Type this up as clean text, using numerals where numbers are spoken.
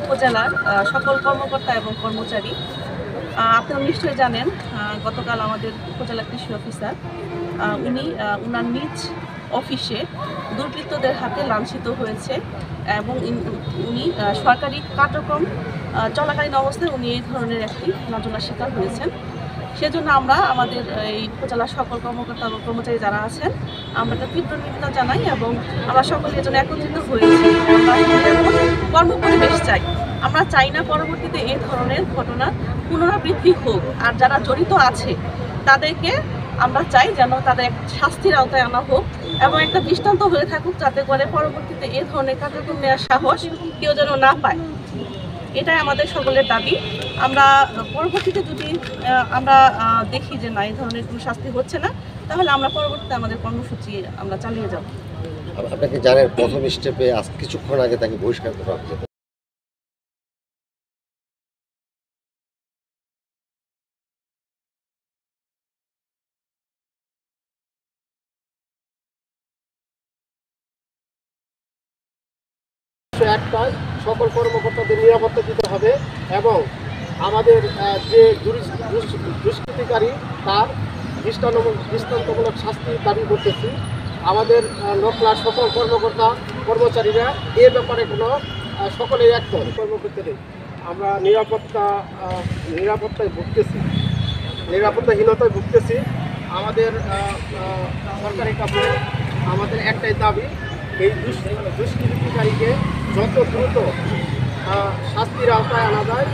উপজেলার সকল কর্মকর্তা এবং কর্মচারী, আপনারা নিশ্চয়ই জানেন গতকাল আমাদের উপজেলা কৃষি অফিসার উনি ওনার নিজ অফিসে দুর্বৃত্তদের হাতে লাঞ্ছিত হয়েছে এবং উনি সরকারি কার্যক্রম চলাকালীন অবস্থায় উনি এই ধরনের একটি লাঞ্ছনার শিকার হয়েছেন। সেজন্য আমরা আমাদের এই উপজেলার সকল কর্মকর্তা এবং কর্মচারী যারা আছেন আমরা একটা তীব্র নিন্দা জানাই এবং আমরা সকলে এর জন্য একত্রিত হয়েছি। আমরা কর্মপরিবেশ চাই, আমরা চাই না পরবর্তীতে এই ধরনের ঘটনা পুনরাবৃত্তি হোক। আর যারা জড়িত আছে তাদেরকে আমরা চাই যেন তাদের শাস্তির আওতায় আনা হোক এবং একটা দৃষ্টান্ত হয়ে থাকুক, যাতে করে পরবর্তীতে এই ধরনের কার্যক্রম নেওয়ার সাহস কেউ যেন না পায়। এটাই আমাদের সকলের দাবি। আমরা পরবর্তীতে যদি আমরা দেখি যে না এই ধরনের কোনো শাস্তি হচ্ছে না, তাহলে আমরা পরবর্তীতে আমাদের কর্মসূচি আমরা চালিয়ে যাব। আপনাকে জানেন প্রথম স্টেপে আজ কিছুক্ষণ আগে তাকে বহিষ্কার করা হয়েছে। একটাই, সকল কর্মকর্তাদের নিরাপত্তা দিতে হবে এবং আমাদের যে দুষ্কৃতিকারী তার দৃষ্টান্তমূলক শাস্তি দাবি করতেছি। আমাদের নকলার সকল কর্মকর্তা কর্মচারীরা এ ব্যাপারে কোনো সকলেই এক কর্মক্ষেত্রে আমরা নিরাপত্তাহীনতায় ভুগতেছি। আমাদের সরকারি কাছে আমাদের একটাই দাবি, এই দুষ্কৃতিকারীকে যত দ্রুত শাস্তির আওতায় আনা যায়।